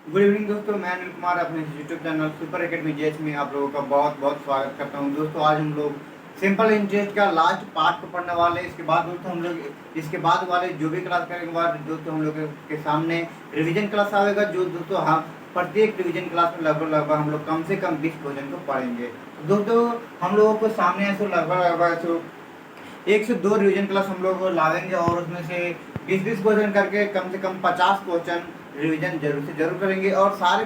Good evening दोस्तों, मैं अनिल कुमार अपने YouTube channel super academy JH में आप लोगों का बहुत बहुत स्वागत करता हूं। दोस्तों आज हम लोग सिंपल इंटरेस्ट का लास्ट पार्ट को पढ़ने वाले हैं। इसके बाद दोस्तों हम लोग इसके बाद वाले जो भी क्लास करेंगे बाद दोस्तों हम लोग के सामने रिवीजन क्लास आएगा, जो दोस्तों हम प्रत्येक रिवीजन क्लास में लगभग हम लोग कम से कम 20 क्वेश्चन को पढ़ेंगे। दोस्तों हम लोगों को सामने ऐसे लगभग 1 से 2 रिवीजन क्लास हम लोग लाएंगे और उसमें से 20-20 क्वेश्चन करके कम से कम 50 क्वेश्चन रिवीजन जरूर से जरूर करेंगे। और सारे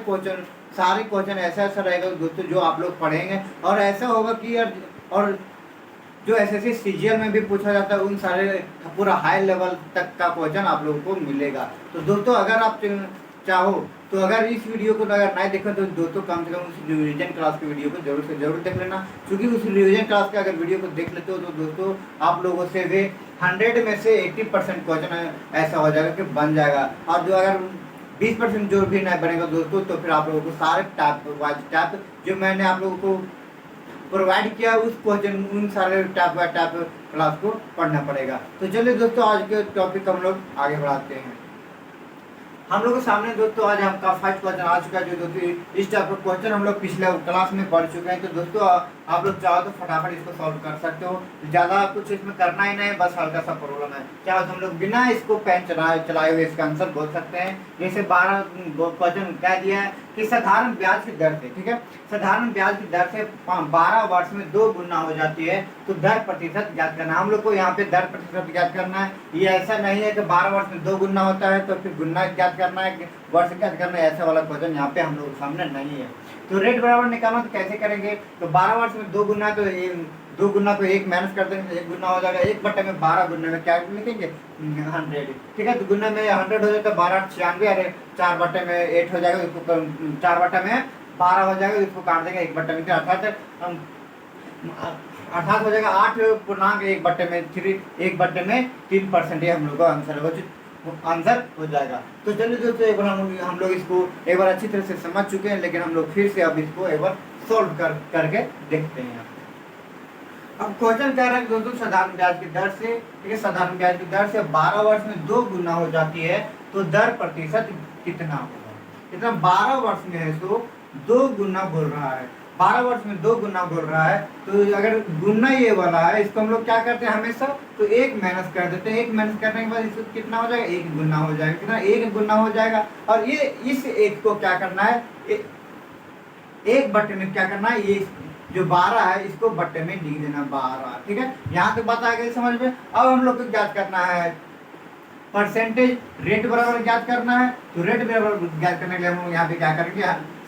क्वेश्चन ऐसा रहेगा दोस्तों जो आप लोग पढ़ेंगे और ऐसा होगा कि और जो एसएससी सीजीएल में भी पूछा जाता है उन सारे पूरा हाई लेवल तक का क्वेश्चन आप लोगों को मिलेगा। तो दोस्तों अगर आप चाहो तो अगर इस वीडियो को अगर नहीं देखो तो दोस्तों कम से कम उस रिवीजन क्लास की वीडियो को जरूर से जरूर देख लेना, क्योंकि उस रिवीजन क्लास के अगर वीडियो को देख लेते हो तो दोस्तों आप लोगों से वे 100 में से 80% क्वेश्चन ऐसा हो जाएगा कि बन जाएगा। और जो अगर 20% जो भी नहीं बनेगा दोस्तों तो फिर आप लोगों को सारे टैप जो मैंने आप लोगों को प्रोवाइड किया उस क्वेश्चन उन सारे टैप बाय टैप क्लास को पढ़ना पड़ेगा। तो चलिए दोस्तों आज के टॉपिक हम लोग आगे बढ़ाते हैं। हम लोग के सामने दोस्तों आज आपका फर्स्ट क्वेश्चन आ चुका है, जो दोस्तों इस टाइप का क्वेश्चन हम लोग पिछले क्लास में पढ़ चुके हैं। तो दोस्तों आप लोग चाहो तो फटाफट इसको सॉल्व कर सकते हो, ज़्यादा कुछ इसमें करना ही नहीं, बस हल्का सा प्रॉब्लम है। चाहो तो हम लोग बिना इसको पेन चलाए हुए इसका आंसर बोल सकते हैं। जैसे 12 क्वेश्चन कह दिया है कि साधारण ब्याज की दर से, ठीक है, साधारण ब्याज की दर से 12 वर्ष में 2 गुना हो जाती है तो दर प्रतिशत ज्ञात करना। हम लोग को यहाँ पे दर प्रतिशत ज्ञात करना है। ये ऐसा नहीं है कि 12 वर्ष में 2 गुना होता है तो फिर गुना ज्ञात करना है, वर्ष ज्ञात करना है, ऐसा वाला क्वेश्चन यहाँ पे हम लोग सामने नहीं है। तो रेट बराबर निकालना तो कैसे करेंगे? तो 12 वर्ष में 2 गुना तो 2 गुना को 1 माइनस कर देंगे, 1 गुना हो जाएगा। 1 में 12 गुना में क्या लिखेंगे? 100, ठीक है। तो गुना में 100 हो जाएगा तो 12 96, अरे 4 में 8 हो जाएगा, इसको 4 में 12 हो जाएगा, इसको काट देंगे 1 में, अर्थात हो जाएगा 8.1/3, 1/3%। ये हम लोग का आंसर हो जाएगा। तो चलिए दोस्तों एक बार हम लोग इसको एक बार अच्छी तरह से समझ चुके हैं, लेकिन हम लोग फिर से अब इसको एक बार सॉल्व करके देखते हैं। अब क्वेश्चन कह रहा है दोस्तों साधारण ब्याज की दर से, ठीक है, साधारण ब्याज की दर से 12 वर्ष में 2 गुना हो जाती है तो दर प्रतिशत कितना होगा? कितना? 12 वर्ष में है तो 2 गुना बोल रहा है, 12 वर्ष में 2 गुना बोल रहा है। तो अगर गुना ये वाला है इसको हम लोग क्या करते हैं हमेशा, तो 1 माइनस कर देते हैं। 1 माइनस करने के बाद इसको कितना हो जाएगा? 1 गुना हो जाएगा। कितना? 1 गुना हो जाएगा। और ये इस 1 को क्या करना है, 1 बट्टे में क्या करना है, ये जो 12 है इसको बट्टे में लिख देना 12, ठीक है। यहाँ तक बात आ गई समझ में। अब हम लोग को ज्ञात करना है परसेंटेज, रेट बराबर ज्ञात करना है। तो रेट बराबर ज्ञात करने के लिए हम लोग यहाँ पे क्या करेंगे,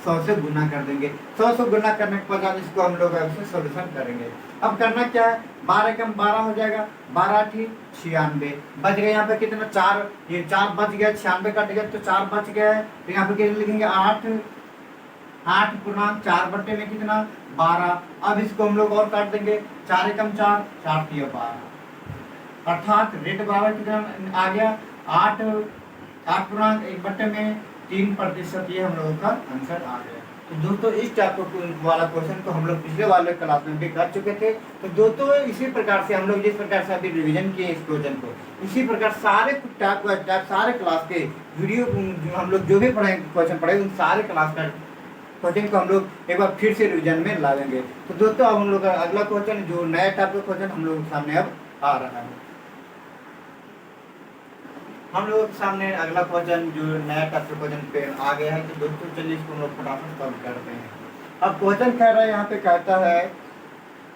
100 से गुना कर देंगे। 100 से गुना करने के बाद इसको हम लोग सोल्यूशन करेंगे। अब करना क्या है, 12 कम 12 हो जाएगा, 12 × 96 बच गया। यहाँ पे कितना? 4, ये 4 बच गया, 96 कट गया तो 4 बच गया है। तो यहाँ पे कितना लिखेंगे? 8 बट्टे में कितना? 12। अब इसको हम लोग और काट देंगे, 4 कम 4, 4 × 12, अर्थात रेट बराबर कितना आ गया? 8.1/3%। ये हम लोगों का आंसर आ गया। तो दोस्तों इस टाइप वाला क्वेश्चन को हम लोग पिछले वाले क्लास में भी कर चुके थे। तो दोस्तों इसी प्रकार से हम लोग जिस प्रकार से अभी रिवीजन किए इस क्वेश्चन को, इसी प्रकार सारे टाइप सारे क्लास के वीडियो हम लोग जो भी पढ़े क्वेश्चन पढ़े उन सारे क्लास का क्वेश्चन को हम लोग एक बार फिर से रिवीजन में लाएंगे। तो दोस्तों अब हम लोग का अगला क्वेश्चन, जो नया टाइप का क्वेश्चन हम लोग सामने अब आ रहा है। हम लोग सामने अगला क्वेश्चन जो नया टाइप का क्वेश्चन पे आ गया है। तो दोस्तों चलिए इसको हम लोग फटाफट सॉल्व करते हैं। अब क्वेश्चन कह रहा है, यहाँ पे कहता है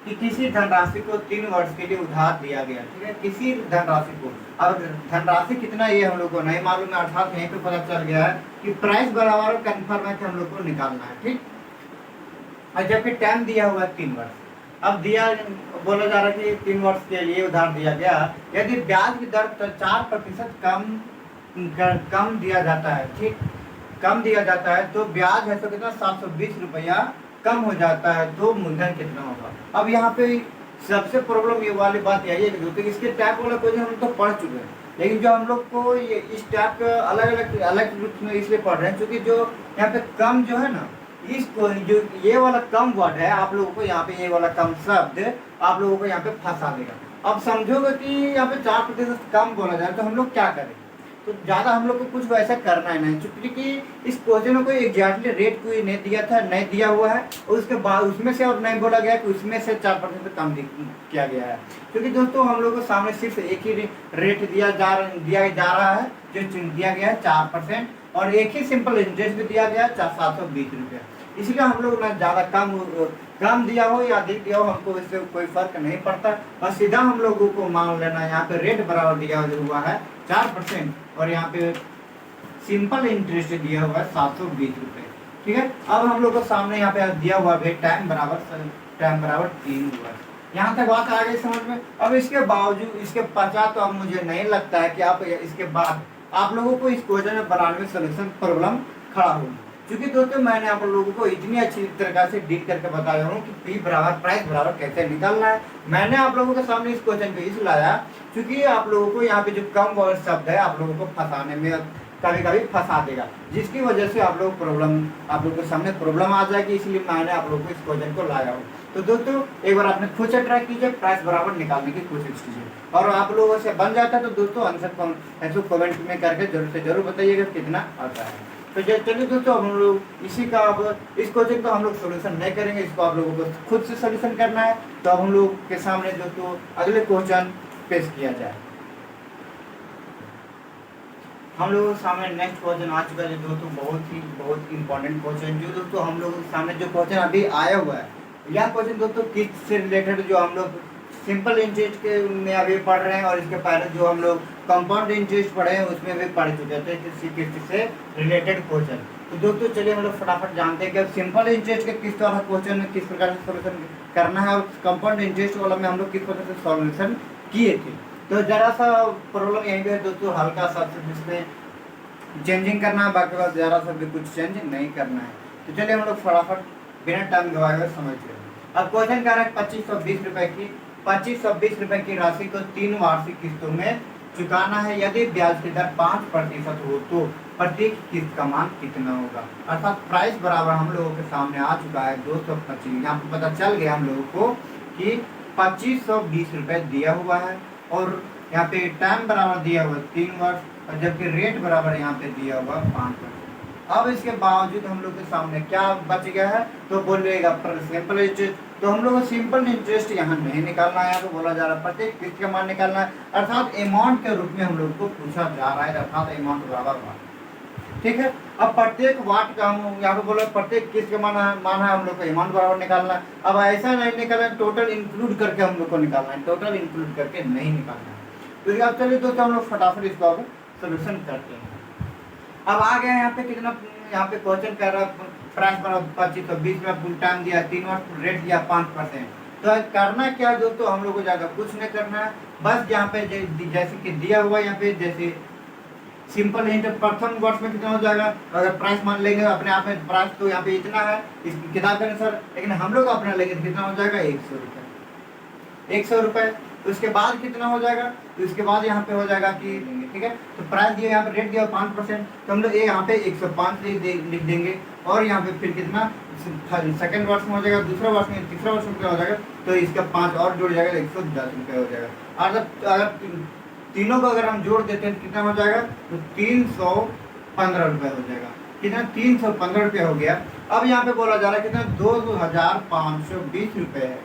कि किसी धनराशि को 3 वर्ष के लिए उधार दिया गया, ठीक है, किसी धनराशि को। अब धनराशि कितना ये हम लोग को नहीं मालूम है, अर्थात यहीं पे पता चल गया है कि प्राइस बराबर कन्फर्म है कि हम लोग को निकालना है, ठीक। और जबकि टाइम दिया हुआ है 3 वर्ष। अब बोला जा रहा है कि 3 वर्ष के लिए उधार दिया गया। यदि ब्याज की दर 4% कम दिया जाता है, ठीक, कम दिया जाता है तो ब्याज है तो कितना? 720 रुपया कम हो जाता है तो मूलधन कितना होगा? अब यहाँ पे सबसे प्रॉब्लम ये वाली बात यही है कि दोस्तों इसके टाइप वाला क्वेश्चन हम तो पढ़ चुके हैं, लेकिन जो हम लोग को ये इस टाइप का अलग रूप में इसलिए पढ़ रहे हैं क्योंकि जो यहाँ पे कम जो है ना, इसको जो ये वाला कम वर्ड है आप लोगों को यहाँ पे, ये वाला कम शब्द आप लोगों को यहाँ पे फंसा देगा। अब समझोगे कि यहाँ पे 4% कम बोला जाए तो हम लोग क्या करें? तो ज़्यादा हम लोग को कुछ वैसा करना ही नहीं, क्योंकि इस क्वेश्चन को एग्जैक्टली रेट कोई नहीं दिया था, नहीं दिया हुआ है, और उसके बाद उसमें से और नहीं बोला गया कि उसमें से 4% से कम किया गया है। क्योंकि दोस्तों हम लोग को सामने सिर्फ एक ही रेट दिया जा रहा है, जो दिया गया है 4%, और एक ही सिंपल इंटरेस्ट भी दिया गया है 720 रुपये। इसलिए हम लोग ना ज़्यादा कम दिया हो या अधिक दिया हो, हमको इससे कोई फर्क नहीं पड़ता, और सीधा हम लोगों को मान लेना यहाँ पे रेट बराबर दिया हुआ है 4%, और यहाँ पे सिंपल इंटरेस्ट दिया हुआ है 720 रुपये। ठीक है, अब हम लोग को सामने यहाँ पे दिया हुआ है टाइम बराबर 3 वर्ष। यहाँ तक बात आ गई समझ में। अब इसके बावजूद, इसके पश्चात तो अब मुझे नहीं लगता है कि आप इसके बाद आप लोगों को इस क्वेश्चन में बनाने में सोल्यूशन प्रॉब्लम खड़ा होगी, क्योंकि दोस्तों मैंने आप लोगों को इतनी अच्छी तरह से डील करके बताया हूँ कि पी बराबर प्राइस बराबर कैसे निकालना है। मैंने आप लोगों के सामने इस क्वेश्चन को इसलिए लाया क्योंकि आप लोगों को यहाँ पे जो कम वर्ड शब्द है आप लोगों को फंसाने में कभी कभी फंसा देगा, जिसकी वजह से आप लोग के सामने प्रॉब्लम आ जाएगी। इसलिए मैंने आप लोगों को इस क्वेश्चन को लाया हूँ। तो दोस्तों एक बार आपने खुद से ट्राई कीजिए, प्राइस बराबर निकालने की कोशिश कीजिए, और आप लोगों से बन जाता है तो दोस्तों आंसर कमेंट में करके जरूर से जरूर बताइएगा कितना आता है। तो चलिए दोस्तों, अब हम लोग इसी का अब इस क्वेश्चन का हम लोग सोल्यूशन नहीं करेंगे, इसको आप लोगों को खुद से सोल्यूशन करना है। तो अब हम लोग के सामने दोस्तों अगले क्वेश्चन पेश किया जाए। हम लोगों के सामने नेक्स्ट क्वेश्चन आ चुका है दोस्तों, बहुत इंपॉर्टेंट क्वेश्चन, जो दोस्तों हम लोगों के सामने जो क्वेश्चन अभी आया हुआ है, यह क्वेश्चन दोस्तों किस से रिलेटेड, जो हम लोग सिंपल इंटरेस्ट के में अभी पढ़ रहे हैं, और इसके पहले जो हम लोग कंपाउंड इंटरेस्ट पढ़े हैं उसमें भी पढ़ चुके थे किस से रिलेटेड क्वेश्चन। तो दोस्तों चलिए हम लोग फटाफट जानते हैं कि सिंपल इंटरेस्ट के किस तरह क्वेश्चन किस प्रकार से सोल्यूशन करना है, और कंपाउंड इंटरेस्ट वाला में हम लोग किस प्रकार से सोल्यूशन किए थे। तो जरा सा प्रॉब्लम यहीं पे दोस्तों, हल्का सा इसमें चेंजिंग करना है, बाकी बात ज़रा सा भी कुछ चेंज नहीं करना है। तो चलिए हम लोग फटाफट बिना टाइम गवाए हुए समझते हैं। अब क्वेश्चन कह रहा है 2520 रुपए की राशि को 3 वार्षिक किस्तों में चुकाना है। यदि ब्याज की दर 5% हो तो प्रत्येक किस्त का मान कितना होगा। अर्थात प्राइस बराबर हम लोगों के सामने आ चुका है 225। यहाँ पर पता चल गया हम लोगों को कि 2520 रुपए दिया हुआ है, और यहाँ पे टाइम बराबर दिया हुआ 3 वर्ष, और जबकि रेट बराबर यहाँ पे दिया हुआ 5%। अब इसके बावजूद हम लोग के सामने क्या बच गया है, तो बोलिएगा सिंपल इंटरेस्ट। तो हम लोग को सिंपल इंटरेस्ट यहाँ नहीं निकालना है, यहाँ पे बोला जा रहा है प्रत्येक किस्त का मान निकालना है, अर्थात अमाउंट के रूप में हम लोग को पूछा जा रहा है, अर्थात अमाउंट बराबर वाट। ठीक है, अब प्रत्येक वाट का हम यहाँ पे बोला प्रत्येक किस्त का मान है हम लोग को अमाउंट बराबर निकालना है। अब ऐसा नहीं निकालना, टोटल इंक्लूड करके हम लोग को निकालना है, टोटल इंक्लूड करके नहीं निकालना है। तो अब चलिए दोस्तों हम लोग फटाफट इसको सोल्यूशन करते हैं। अब आ गया यहाँ पे कितना, यहाँ पे क्वेश्चन कर रहा है प्राइस बराबर 2520 में फुल टाइम दिया, 3 वर्ष रेट दिया 5%। तो करना क्या है दोस्तों, हम लोग को ज़्यादा कुछ नहीं करना है, बस यहाँ पे जैसे कि दिया हुआ यहाँ पे जैसे सिंपल इंटरेस्ट प्रथम वर्ष में कितना हो जाएगा, अगर प्राइस मान लेंगे अपने आप में प्राइस तो यहाँ पे इतना है इस किताब के अनुसार, लेकिन हम लोग अपना लेंगे तो कितना हो जाएगा 100 रुपये, 100 रुपये। तो उसके बाद कितना हो जाएगा, तो उसके बाद यहाँ पे हो जाएगा कि ठीक है, तो प्राइस दिया यहाँ पे रेट दिया 5%, तो हम लोग यहाँ पे 105 लिख देंगे, और यहाँ पे फिर कितना सेकंड वर्ष में हो जाएगा, दूसरा वर्ष में, तीसरा वर्ष में क्या हो जाएगा, तो इसका 5 और जुड़ जाएगा 110 रुपये हो जाएगा। और अगर तीनों को अगर हम जोड़ देते हैं तो कितना हो जाएगा, तो 315 रुपये हो जाएगा। कितना 315 रुपये हो गया। अब यहाँ पे बोला जा रहा है कितना 2520 रुपये है,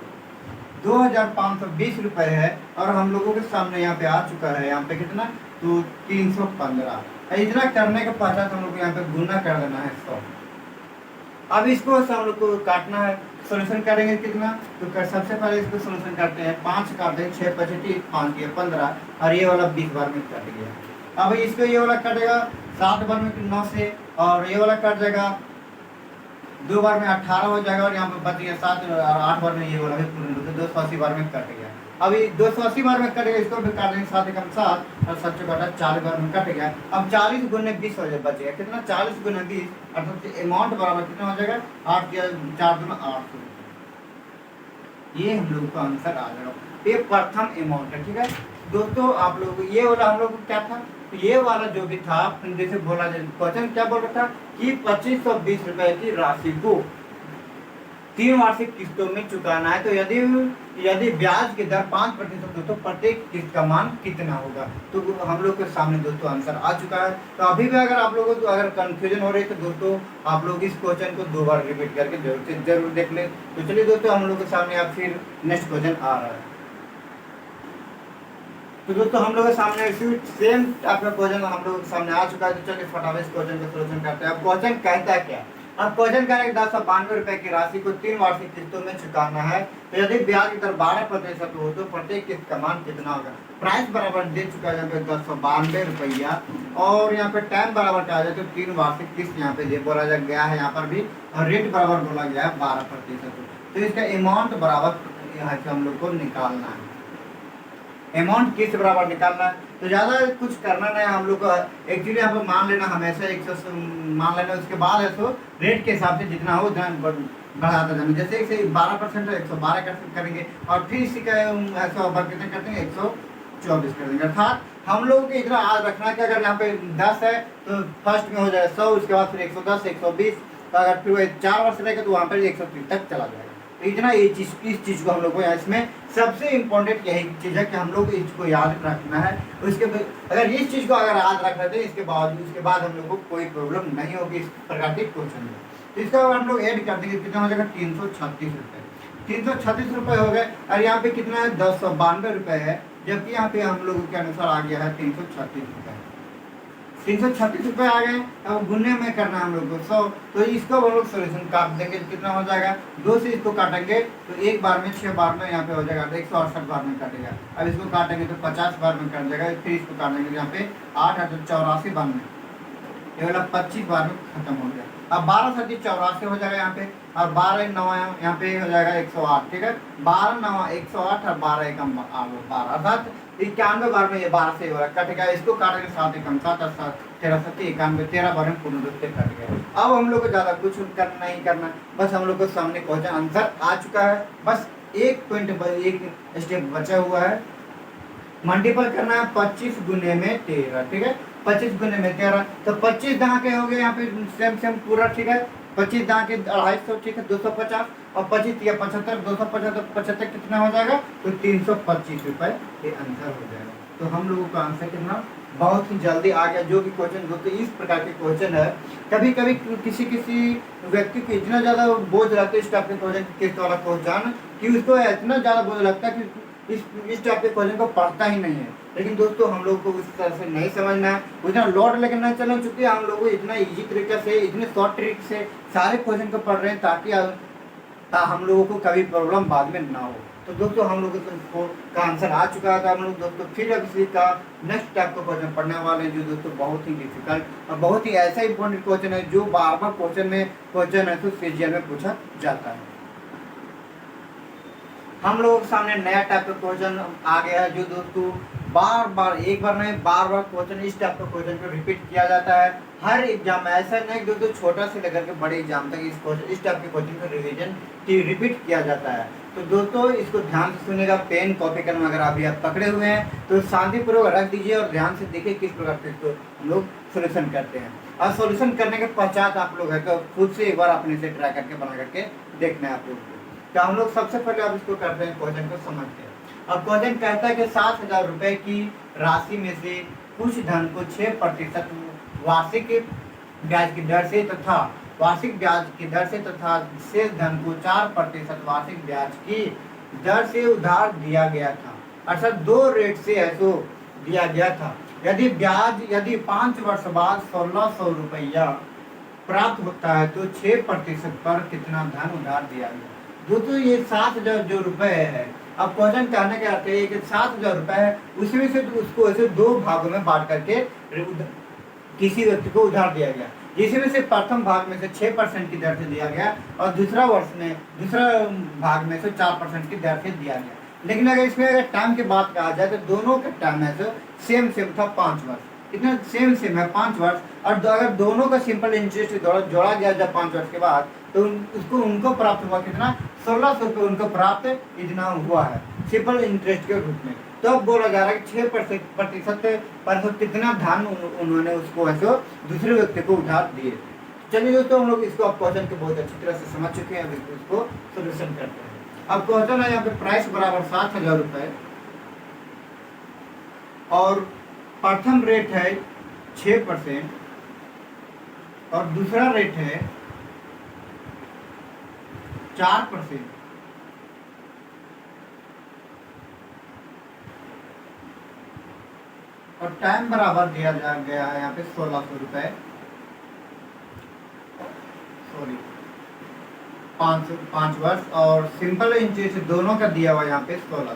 2520 रुपये है, और हम लोगों के सामने यहाँ पे आ चुका है यहाँ पे कितना, तो 315। इतना करने के पश्चात हम लोग को यहाँ पे गुना कर देना है 100। अब इसको हम लोग को काटना है, सोल्यूशन करेंगे कितना, तो सबसे पहले इसको सोल्यूशन करते हैं, 5 काट देंगे, 6 × 5 = 5 दिया 15, और ये वाला 20 बार में कट गया। अब इसको ये वाला कटेगा 7 बार में 9 से, और ये वाला कट जाएगा 2 बार में 18 हो जाएगा, और यहाँ पे बच गया 7 और 8 बार में ये वाला भी पूर्ण 280 बार में कट गया। अभी 280 बार में कटेगा, इसको भी काट देंगे 7 × 7 और 7 काटा 40 बार में कट गया। अब 40 × 20 हो जाए बचेगा कितना, 40 × 20 अर्थात अमाउंट बराबर कितना हो जाएगा 8 या 4 × 8। ये हम लोग का आंसर आ जाएगा, ये प्रथम अमाउंट है। ठीक है दोस्तों, आप लोग ये वाला हम लोग को क्या था, तो ये वाला जो भी था जैसे बोला जाए क्वेश्चन क्या बोल रहा था कि 2520 रुपए की राशि को 3 वार्षिक किस्तों में चुकाना है। तो यदि यदि ब्याज की दर 5% दोस्तों प्रत्येक किस्त का मान कितना होगा, तो हम लोग के सामने दोस्तों आंसर आ चुका है। तो अभी भी अगर आप लोगों को अगर कंफ्यूजन हो रही है तो दोस्तों आप लोग इस क्वेश्चन को 2 बार रिपीट करके जरूर देख लें। तो चलिए दोस्तों हम लोग के सामने अब फिर नेक्स्ट क्वेश्चन आ रहा है। तो दोस्तों हम लोग के सामने सेम आपका क्वेश्चन हम लोग के सामने आ चुका है। तो चलिए फटाफट इस क्वेश्चन का सॉल्यूशन करते हैं। अब क्वेश्चन कहता है क्या? अब क्वेश्चन का 1092 रुपए की राशि को 3 वार्षिक किस्तों में चुकाना है। तो यदि ब्याज की दर 12% हो तो प्रत्येक किस्त का मान कितना होगा? प्राइस बराबर दे चुका है यहाँ पे 1092 रुपया, और यहाँ पे टाइम बराबर क्या आ जाए तो 3 वार्षिक किस्त यहाँ पे बोला गया है यहाँ पर भी, और रेट बराबर बोला गया है 12%। तो इसका अमाउंट बराबर यहाँ से हम लोग को निकालना है। अमाउंट किस बराबर निकालना है, तो ज़्यादा कुछ करना नहीं हम लोग को। एक्चुअली यहाँ पर मान लेना हमेशा 100 मान लेना, उसके बाद है तो रेट के हिसाब से जितना हो बढ़ाता जाना। जैसे 12% है 112 करेंगे, और फिर इसी का ऐसा ओवर कितने कर देंगे 124 कर देंगे। अर्थात हम लोगों को इतना याद रखना है कि अगर यहाँ पे 10 है तो फर्स्ट में हो जाएगा 100, उसके बाद फिर 110 120, तो अगर फिर 4 वर्ष रहेगा तो वहाँ पर 130 तक चला जाएगा। तो इतना ये इस चीज़ को हम लोग को इसमें सबसे इम्पोर्टेंट यही चीज़ है कि हम लोग इसको याद रखना है। उसके अगर इस चीज़ को अगर याद रख लेते हैं उसके बाद हम लोग को कोई प्रॉब्लम नहीं होगी इस प्रकार के क्वेश्चन में। तो इसका अगर हम लोग ऐड कर देंगे कितना हो जाएगा 336 रुपये। 336 रुपये हो गए, और यहाँ पे कितना है 1092 रुपये है, जबकि यहाँ पे हम लोगों के अनुसार आ गया है 336 रुपये। 336 रुपये आ गए। अब गुने में करना है हम लोग को 100, तो इसको हम लोग सोल्यूशन काट देंगे। कितना हो जाएगा 2 से इसको काटेंगे तो एक बार में 6 बार में यहाँ पे हो जाएगा 168 बार में काटेगा। अब इसको काटेंगे तो 50 बार में कट जाएगा, फिर इसको काटेंगे यहाँ पे 8 84 बार में, ये वाला 25 बार में खत्म हो गया। अब 12 7 84 हो जाएगा यहाँ पे, और 12 9 यहाँ पे हो जाएगा 108। ठीक है, 12 9 108 और 12 1 12, अर्थात 91 बार में ये 12 से कटेगा। इसको काटेंगे 7 1 7 और 7 13 7 91, 13 बार में पूर्ण रूप से कट गया। अब हम लोग को ज़्यादा कुछ करना नहीं करना, बस हम लोग को सामने क्वेश्चन आंसर आ चुका है। बस एक स्टेप बचा हुआ है, मल्टीपल करना है 25 गुने में 13। ठीक है, 25 गुने में 13, तो 25 दहाँ के हो गए यहाँ पे सेम पूरा। ठीक है, 25 दहाँ के 250, ठीक है 250, और 25 या 75 275 75 कितना हो जाएगा तो 325 रुपये ये आंसर हो जाएगा। तो हम लोगों का आंसर कितना बहुत ही जल्दी आ गया। जो भी क्वेश्चन दोस्तों इस प्रकार के क्वेश्चन है, कभी कभी किसी व्यक्ति को इतना ज़्यादा बोझ लगता है इस टाइप के क्वेश्चन किस्त वाला क्वेश्चन, कि उसको इतना ज़्यादा बोझ लगता है कि इस टाइप के क्वेश्चन को पढ़ता ही नहीं है। लेकिन दोस्तों हम लोग को उस तरह से नहीं समझना है, उतना लोड लेकर नहीं चलना, चूँकि हम लोग इतना इजी तरीके से इतने शॉर्ट ट्रिक से सारे क्वेश्चन को पढ़ रहे हैं ताकि हम लोगों को कभी प्रॉब्लम बाद में ना हो। तो दोस्तों हम लोगों का आंसर आ चुका है। हम लोग दोस्तों फिर अब इसी का नेक्स्ट टाइप का क्वेश्चन पढ़ने वाले हैं, जो दोस्तों बहुत ही डिफिकल्ट और बहुत ही ऐसा इंपॉर्टेंट क्वेश्चन है जो बार बार क्वेश्चन है तो सीजीएल में पूछा जाता है। हम लोगों के सामने नया टाइप का क्वेश्चन आ गया है, जो दोस्तों बार बार एक बार नहीं बार बार क्वेश्चन इस टाइप का क्वेश्चन को रिपीट किया जाता है हर एग्जाम में। ऐसा नहीं दोस्तों छोटा से लेकर के बड़े एग्जाम तक इस टाइप के क्वेश्चन को रिवीजन रिपीट किया जाता है। तो दोस्तों इसको ध्यान से सुनेगा, पेन कॉपी कलम अगर अभी आप पकड़े हुए हैं तो शांतिपूर्वक रख दीजिए और ध्यान से देखिए किस प्रकार से इसको हम लोग सोल्यूशन करते हैं। और सोल्यूशन करने के पश्चात आप लोग है तो खुद से एक बार अपने से ट्राई करके बना करके देखना है आप लोग को। तो हम लोग सबसे पहले अब इसको करते हैं, क्वेश्चन को समझते हैं। अब क्वेश्चन कहता है कि 7,000 रुपये की राशि में से कुछ धन को 6% वार्षिक ब्याज की दर से तथा वार्षिक ब्याज की दर से तथा शेष धन को 4% वार्षिक ब्याज की दर से उधार दिया गया था। अर्थात 2 रेट से ऐसो दिया गया था। यदि 5 वर्ष बाद 1,600 रुपया प्राप्त होता है तो 6% पर कितना धन उधार दिया गया। दोस्तों ये 7,000 जो रुपए है, अब क्वेश्चन कहने के आते हैं कि 7,000 रुपए है, उसमें से उसको ऐसे 2 भागों में बांट करके किसी व्यक्ति को उधार दिया गया, जिसमें से प्रथम भाग में से 6% की दर से दिया गया और दूसरा भाग में से 4% की दर से दिया गया। लेकिन अगर इसमें अगर टाइम की बात कहा जाए तो दोनों का टाइम है सेम था 5 वर्ष, इतना सेम है 5 वर्ष। और अगर दोनों का सिंपल इंटरेस्ट जोड़ा गया जब 5 वर्ष के बाद तो उनको प्राप्त हुआ कितना 1,600 रुपये उनको प्राप्त इतना हुआ है सिंपल इंटरेस्ट के रूप में। तो अब बोला जा रहा है कि 6% पर कितना धन उन्होंने उसको ऐसे दूसरे व्यक्ति को उधार दिए। चलिए दोस्तों, हम लोग इसको अब क्वेश्चन को बहुत अच्छी तरह से समझ चुके हैं। अब इसको सोल्यूशन करते हैं। अब क्वेश्चन है यहाँ पे प्राइस बराबर 7,000 रुपये और प्रथम रेट है 6% और दूसरा रेट है 4%। और टाइम बराबर दिया जा गया है यहाँ पे 1600 रुपये, सॉरी 5 वर्ष, और सिंपल इंटरेस्ट दोनों का दिया हुआ यहाँ पे 1600।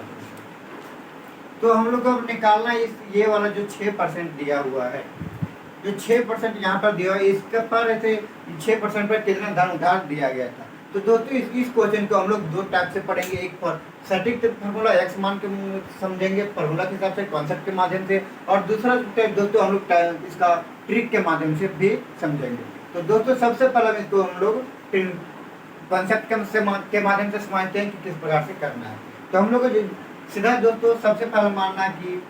तो हम लोग को अब निकालना है ये वाला जो 6% दिया हुआ है, जो 6% यहाँ पर दिया हुआ है, इसके पर ऐसे 6% पर कितना धन उधार दिया गया था। तो दोस्तों इस क्वेश्चन को हम लोग दो टाइप से पढ़ेंगे। एक पर सटीक फार्मूला एक्स मान के समझेंगे फार्मूला के हिसाब से, कॉन्सेप्ट के माध्यम से, और दूसरा टाइप दोस्तों हम लोग इसका ट्रिक के माध्यम से भी समझेंगे। तो दोस्तों सबसे पहले इसको हम लोग कॉन्सेप्ट के माध्यम से समझते हैं कि किस प्रकार से करना है। तो हम लोग को सीधा दोस्तों सबसे पहले मानना है कि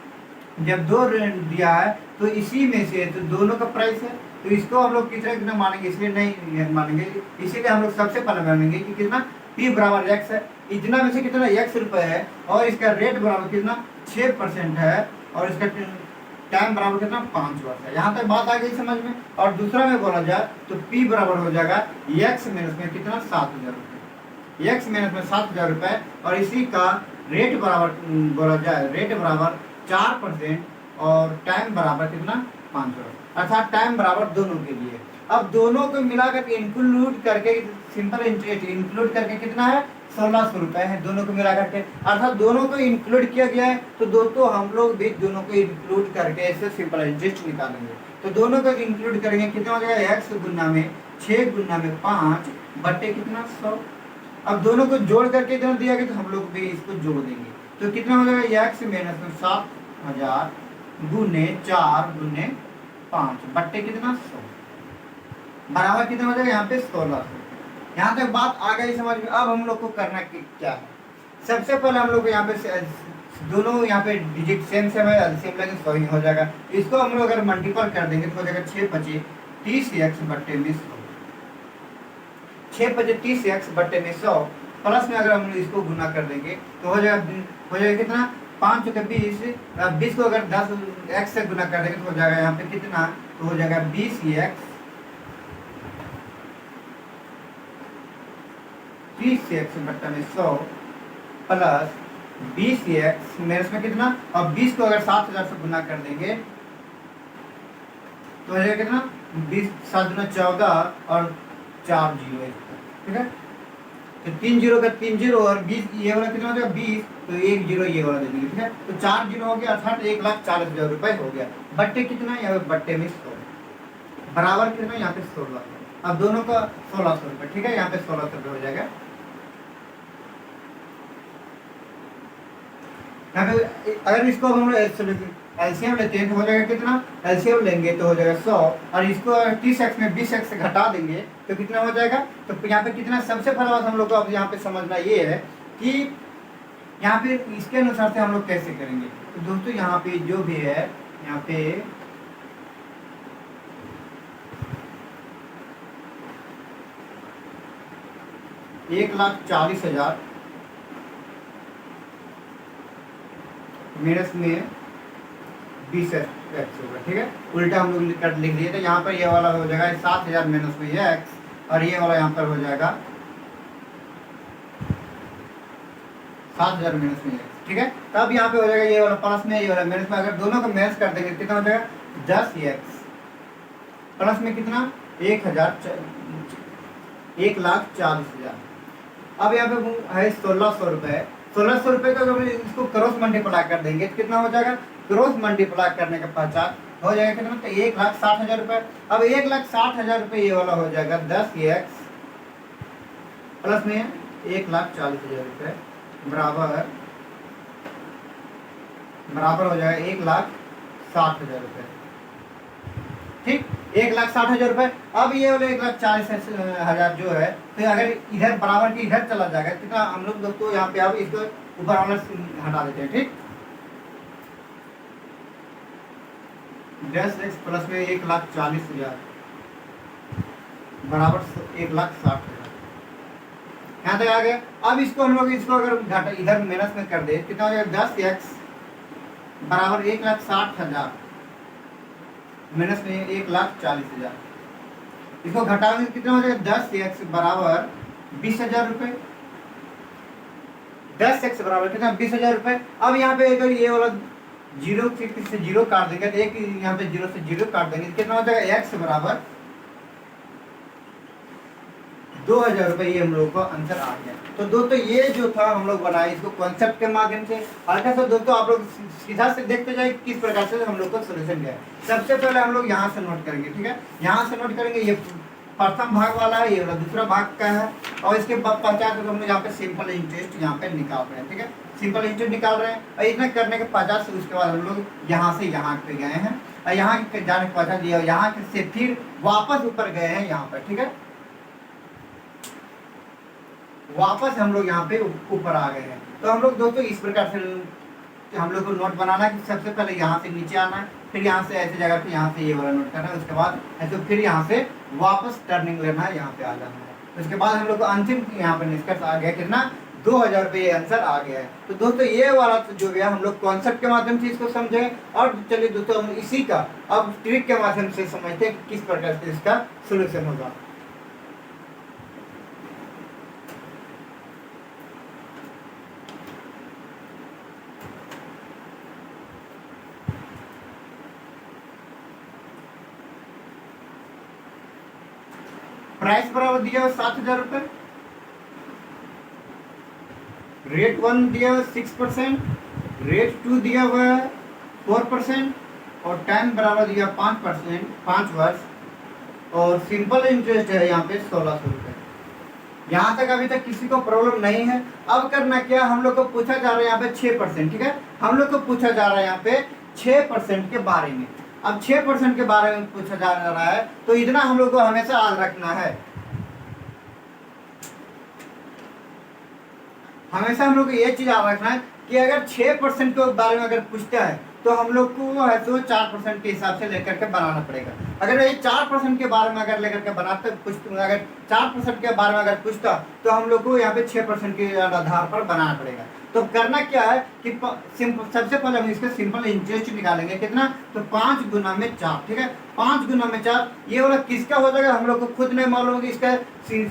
जब 2 ऋण दिया है तो इसी में से तो दोनों का प्राइस है, तो इसको हम लोग कितना मानेंगे, इसलिए नहीं मानेंगे, इसीलिए हम लोग सबसे पहले मानेंगे कि कितना P बराबर x है। इतना में से कितना x रुपये है और इसका रेट बराबर कितना 6% है और इसका टाइम बराबर कितना 5 वर्ष है। यहाँ तक बात आ गई समझ में। और दूसरा में बोला जाए तो P बराबर हो जाएगा x माइनस में कितना 7,000 रुपये, x माइनस में 7,000 रुपये, और इसी का रेट बराबर बोला जाए, रेट बराबर 4% और टाइम बराबर कितना 5 वर्ष, अर्थात टाइम बराबर दोनों के लिए। अब दोनों को मिलाकर इंक्लूड करके सिंपल इंटरेस्ट इंक्लूड करके कितना है 1600 रुपये है, दोनों को मिला करके, अर्थात दोनों को इंक्लूड किया गया है। तो दोस्तों हम लोग भी दोनों को इंक्लूड करके ऐसे सिंपल इंटरेस्ट निकालेंगे। तो दोनों को इंक्लूड करेंगे, कितना हो जाएगा x गुना में 6 गुना में 5 बटे कितना 100। अब दोनों को जोड़ करके इतना दिया गया तो हम लोग भी इसको जोड़ देंगे। तो कितना हो जाएगा x माइनस में 7,000 गुने 4 गुने 5 बट्टे कितना 100 बराबर कितना हो जाएगा यहाँ पे 1600। यहाँ तक बात आ गई समझ में। अब हम लोग को करना क्या है, सबसे पहले हम लोग को यहाँ पे दोनों यहाँ पे डिजिट सेम सेम है, सेम लगे 100 ही हो जाएगा। इसको हम लोग अगर मल्टीपल कर देंगे तो हो जाएगा 6 25 30x बट्टे में 100, 6 25 30x बट्टे में 100 प्लस में अगर हम इसको गुना कर देंगे तो हो जाएगा कितना 5 चौके 20 को अगर 10x से गुना कर देंगे तो हो जाएगा यहाँ पे कितना, तो हो जाएगा 20x 30x बट्टा में 100 प्लस 20x मेरे में कितना, और 20 को अगर 7,000 से गुना कर देंगे तो हो जाएगा कितना 20 7 गुना 14 और 4 जीरो, ठीक है। तो 3 जीरो का 3 जीरो और 20 ये वाला कितना हो जाएगा 20, तो 1 जीरो ये वाला दे देंगे, ठीक है। तो 4 जीरो हो गया अर्थात 1,40,000 रुपये हो गया। बट्टे कितना यहाँ पे बट्टे में 100 बराबर कितना यहाँ पे 1600। अब दोनों का 1600 रुपये, ठीक है, यहाँ पे 1600 रुपये हो जाएगा। यहाँ पे अगर इसको हम एलसीएम लेते हैं तो हो जाएगा कितना, एलसीएम लेंगे तो हो जाएगा 100 और इसको 30x में 20x से घटा देंगे तो कितना हो जाएगा। तो यहाँ पे कितना, सबसे पहला बात हम लोग को अब यहाँ पे समझना ये है कि यहाँ पे इसके अनुसार से हम लोग कैसे करेंगे। तो दोस्तों यहाँ पे जो भी है यहाँ पे 1,40,000 माइनस में 20x होगा, ठीक है। उल्टा हम लोग लिख दिए तो यहाँ पर ये वाला हो जाएगा 7,000 माइनस में x और ये वाला यहाँ पर हो जाएगा 7,000 माइनस में x, ठीक है। तब यहाँ पे हो जाएगा ये वाला प्लस में ये वाला माइनस में, अगर दोनों को माइनस कर देंगे कितना हो जाएगा 10x प्लस में कितना 1,40,000। अब यहाँ पे है 1,600 रुपये। 1,600 रुपये का अगर इसको क्रॉस मल्टीप्लाई कर देंगे तो कितना हो जाएगा, क्रॉस मल्टीप्लाई करने का पहचान हो जाएगा कितना, तो 1,60,000 रुपये। अब 1,60,000 रुपये ये वाला हो जाएगा 10x प्लस में 1,40,000 रुपये बराबर हो जाएगा 1,60,000 रुपये, ठीक। 1,60,000 रुपये। अब ये वाले 1,40,000 जो है तो अगर इधर बराबर के इधर चला जाएगा कितना, हम लोग दोस्तों यहाँ पे अब इसको ऊपर वाला हटा देते हैं, ठीक। 10x प्लस में 1,40,000 बराबर 1,60,000। यहाँ तक आ गया। अब इसको हम लोग इसको अगर घटा इधर माइनस में कर दे कितना हो जाएगा, 10x बराबर 1,60,000 माइनस में 1,40,000। इसको घटाएंगे कितना हो जाएगा, 10x बराबर 20,000 रुपये। 10x बराबर कितना, 20,000 रुपये। अब यहाँ पे अगर ये वाला जीरो से जीरो काट देंगे तो एक यहाँ पे जीरो से जीरो काट देंगे कितना हो जाएगा, x बराबर 2,000 रुपये। ये हम लोग को आंसर आ गया। तो दोस्तों ये जो था हम लोग बनाए इसको कॉन्सेप्ट के माध्यम से। हल्का सा दोस्तों आप लोग सीधा से देखते जाए किस प्रकार से हम लोग को सोल्यूशन गया है। सबसे पहले हम लोग यहाँ से नोट करेंगे, ठीक है, यहाँ से नोट करेंगे। ये प्रथम भाग वाला है, ये वाला दूसरा भाग का है। और इसके बाद 50 हम लोग यहाँ पे सिंपल इंटरेस्ट यहाँ पे निकाल रहे हैं, ठीक है, सिंपल इंटरेस्ट निकाल रहे हैं। और इतना करने के 50 उसके बाद हम लोग यहाँ से यहाँ पे गए हैं और यहाँ जाने के 50 दिया, यहाँ से फिर वापस ऊपर गए हैं यहाँ पर, ठीक है, वापस हम लोग यहाँ पे ऊपर आ गए हैं। तो हम लोग दोस्तों इस प्रकार से हम लोग को नोट बनाना है कि सबसे पहले यहाँ से नीचे आना है, फिर यहाँ से ऐसे जगह पे यहाँ से ये वाला नोट करना है, उसके बाद ऐसे फिर यहाँ से वापस टर्निंग लेना है, यहाँ पे आ जाना है। उसके बाद हम लोग को अंतिम यहाँ पे निष्कर्ष आ गया कितना, 2,000 रुपये ये आंसर आ गया है। तो दोस्तों ये वाला जो गया हम लोग कॉन्सेप्ट के माध्यम से इसको समझे। और चलिए दोस्तों हम इसी का अब ट्रिक के माध्यम से समझते हैं किस प्रकार से इसका सोल्यूशन होगा। प्राइस बराबर दिया हुआ 7,000 रुपये, रेट 1 दिया हुआ 6%, रेट 2 दिया हुआ है 4% और टाइम बराबर दिया 5%, 5 वर्ष, और सिंपल इंटरेस्ट है यहाँ पे 1,600 रुपये। यहाँ तक अभी तक किसी को प्रॉब्लम नहीं है। अब करना क्या, हम लोग को पूछा जा रहा है यहाँ पे 6%, ठीक है, हम लोग को पूछा जा रहा है यहाँ पे 6% के बारे में। अब 6% के बारे में पूछा जा रहा है तो इतना हम लोग को हमेशा याद रखना है, हमेशा हम लोग को ये चीज याद रखना है कि अगर 6% के बारे में अगर पूछता है तो हम लोग को है तो 4% के हिसाब से लेकर के बनाना पड़ेगा। अगर ये 4% के बारे में अगर लेकर के बनाते अगर 4% के बारे में अगर पूछता तो हम लोग को यहाँ पे 6% के आधार पर बनाना पड़ेगा। तो करना क्या है कि सबसे पहले हम इसका सिंपल इंटरेस्ट निकालेंगे कितना, तो 5 गुना में 4, ठीक है, 5 गुना में 4। ये वाला किसका हो जाएगा हम लोग को खुद नहीं मालूम है कि इसका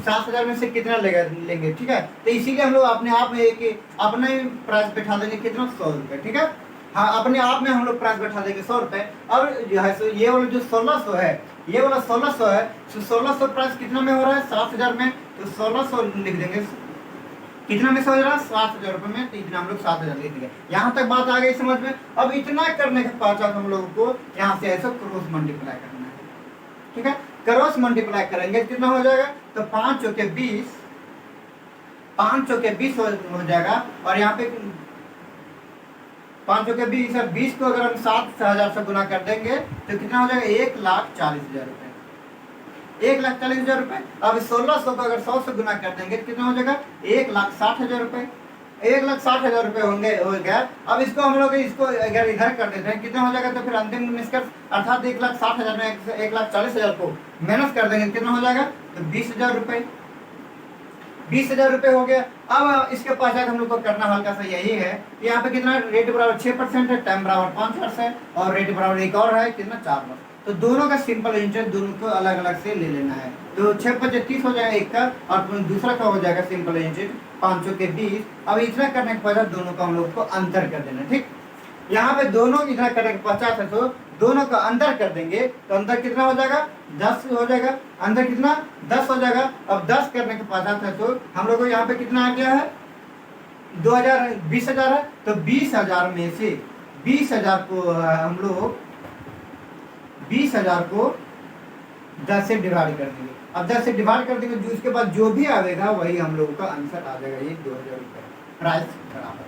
7,000 में से कितना लेंगे, ठीक है। तो इसीलिए हम लोग अपने आप में एक अपना ही प्राइस बैठा देंगे कितना, 100 रुपये, ठीक है, हाँ अपने आप में हम लोग प्राइस बैठा देंगे 100 रुपये। अब जो है सो ये वाला जो 1,600 है, ये वाला 1,600 है, तो 1,600 प्राइस कितना में हो रहा है, 7,000 में, तो 1,600 लिख देंगे, कितना में से हो रहा है 7,000 रुपये में, तो इतना हम लोग 7,000 लिख देंगे। यहाँ तक बात आ गई समझ में। अब इतना करने के पश्चात हम लोगों को यहाँ से ऐसा क्रॉस मल्टीप्लाई करना है, ठीक है, क्रॉस मल्टीप्लाई करेंगे कितना हो जाएगा, तो 5 चौके 20, 5 चौके 20 हो जाएगा। और यहाँ पे 5 चौके 20 और 20 को अगर हम 7,000 से गुना कर देंगे तो कितना हो जाएगा, 1,40,000 रुपये, 1,40,000 रुपये। अब 1,600 को अगर 100 से गुना कर देंगे तो कितना हो जाएगा, 1,60,000 रुपये, 1,60,000 रुपये होंगे, हो गया। अब इसको हम लोग इसको अगर इधर कर देते हैं कितना हो जाएगा, तो फिर अंतिम निष्कर्ष अर्थात 1,60,000 में 1,40,000 को माइनस कर देंगे कितना हो जाएगा, तो 20,000 रुपये, 20,000 रुपये हो गया। अब इसके पश्चात हम लोग को करना हल्का सा यही है कि यहाँ पे कितना रेट बराबर 6% है, टाइम बराबर 5 वर्ष है, और रेट बराबर एक और है कितना, 4 वर्ष। तो दोनों का सिंपल इंटरेस्ट दोनों को अलग अलग से ले लेना है। तो 6 × 30 हो जाएगा एक का, और दूसरा का हो जाएगा सिंपल इंटरेस्ट 5 चौके 20। अब इतना करने के पश्चात दोनों का हम लोग को अंतर कर देना, ठीक। यहाँ पे दोनों इतना करने के पश्चात है तो दोनों का अंतर कर देंगे, तो अंतर कितना हो जाएगा, 10 हो जाएगा, अंतर कितना 10 हो जाएगा। अब 10 करने के पश्चात है तो हम लोग को यहाँ पे कितना आ गया है, 20,000 है, तो 20,000 में से 20,000 को हम लोग 20,000 को 10 से डिवाइड कर देंगे। अब 10 से डिवाइड कर देंगे, जो उसके बाद जो भी आएगा वही हम लोगों का आंसर आ जाएगा, ये 2,000 रुपये प्राइस बराबर,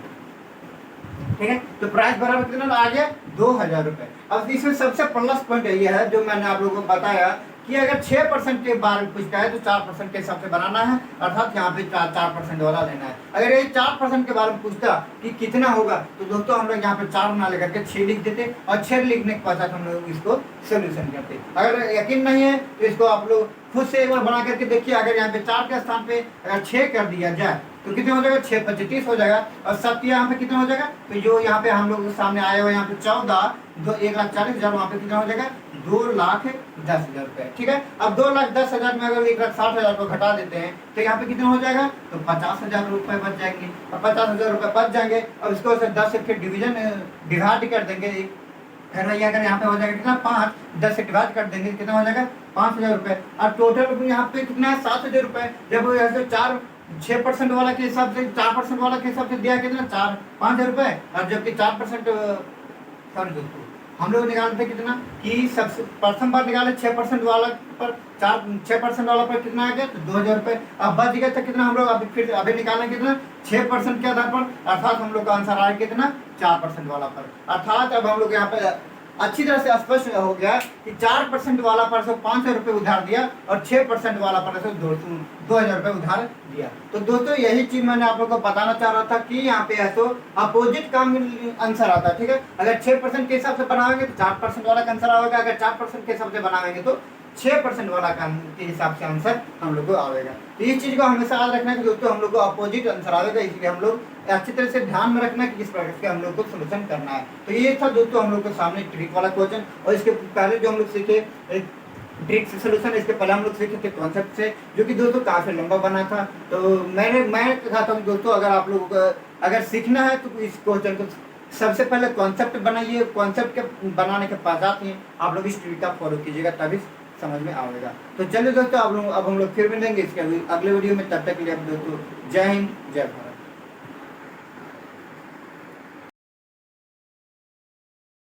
ठीक है। तो प्राइस बराबर कितना आ गया, 2,000 रुपये। अब इसमें सबसे प्लस पॉइंट ये है जो मैंने आप लोगों को बताया कि अगर 6% के बारे में पूछता है तो 4% के हिसाब से बनाना है, अर्थात यहाँ पे 4% वाला लेना है। अगर ये 4% के बारे में पूछता कि कितना होगा तो दोस्तों हम लोग यहाँ पे 4 ना लेकर के 6 लिख देते और 6 लिखने के पश्चात हम लोग इसको सोल्यूशन करते। अगर यकीन नहीं है तो इसको आप लोग खुद से एक बार बना करके देखिए। अगर यहाँ पे 4 के स्थान पे अगर 6 कर दिया जाए तो कितना हो जाएगा, 6 × 30 हो जाएगा, और 7 यहाँ पे कितना हो जाएगा, तो जो यहाँ पे हम लोग के सामने आया हुआ यहाँ पे 1,40,000, वहाँ पे कितना हो जाएगा 2,10,000 रुपए। ठीक है, अब 2,10,000 में अगर 1,60,000 को घटा देते हैं तो यहाँ पे कितना हो जाएगा, तो 50,000 रुपए बच जाएंगे। और 50,000 रुपए बच जाएंगे और इसको 10 से फिर डिवाइड कर देंगे। अगर यहाँ पे हो जाएगा कितना, 5, 10 से डिवाइड कर देंगे कितना हो जाएगा 5,000 रुपए। और टोटल यहाँ पे कितना है 7,000 रुपए। जब ऐसे 6% वाला के हिसाब से 4% वाला के हिसाब से दिया कितना 5,000 रुपए, और जबकि 4% सॉरी दोस्तों हम लोग निकालते कितना कि सबसे प्रथम बार निकाले 6% वाला पर 6% वाला पर कितना आ गया, तो 2,000 रुपए। अब बच गया था कितना, हम लोग अभी निकालें कितना 6% के आधार पर, अर्थात हम लोग का आंसर आया कितना 4% वाला पर। अर्थात अब हम लोग यहाँ पे अच्छी तरह से स्पष्ट हो गया कि 4% वाला पर से 500 रुपये उधार दिया और 6% वाला पर से 2,000 रुपये उधार दिया। तो दोस्तों यही चीज मैंने आप लोगों को बताना चाह रहा था कि यहाँ पे है तो अपोजिट का आंसर आता है। ठीक है, अगर 6% के हिसाब से बनाएंगे तो 4% वाला का आंसर आएगा, अगर 4% के हिसाब से बनाएंगे तो 6% वाला के हिसाब से आंसर हम लोग को आएगा। तो इस चीज को हमेशा याद रखना है कि दोस्तों हम लोग को अपोजिट आंसर आएगा, इसलिए हम लोग अच्छी तरह से ध्यान में रखना है कि किस प्रकार से हम लोग को सोल्यूशन करना है। तो ये था दोस्तों हम लोग के सामने ट्रिक वाला क्वेश्चन, और इसके पहले जो हम लोग सीखे ट्रिक से सोल्यूशन, इसके पहले हम लोग सीखे थे कॉन्सेप्ट से, जो कि दोस्तों काफी लंबा बना था। तो मैं कहता हूँ दोस्तों अगर आप लोगों को अगर सीखना है तो इस क्वेश्चन को सबसे पहले कॉन्सेप्ट बनाइए, कॉन्सेप्ट के बनाने के पश्चात ही आप लोग इस ट्रिक का फॉलो कीजिएगा, तभी समझ में आएगा। तो चलिए दोस्तों अब हम लोग फिर मिलेंगे इसके अगले वीडियो में। तब तक के लिए दोस्तों जय हिंद, जय भारत।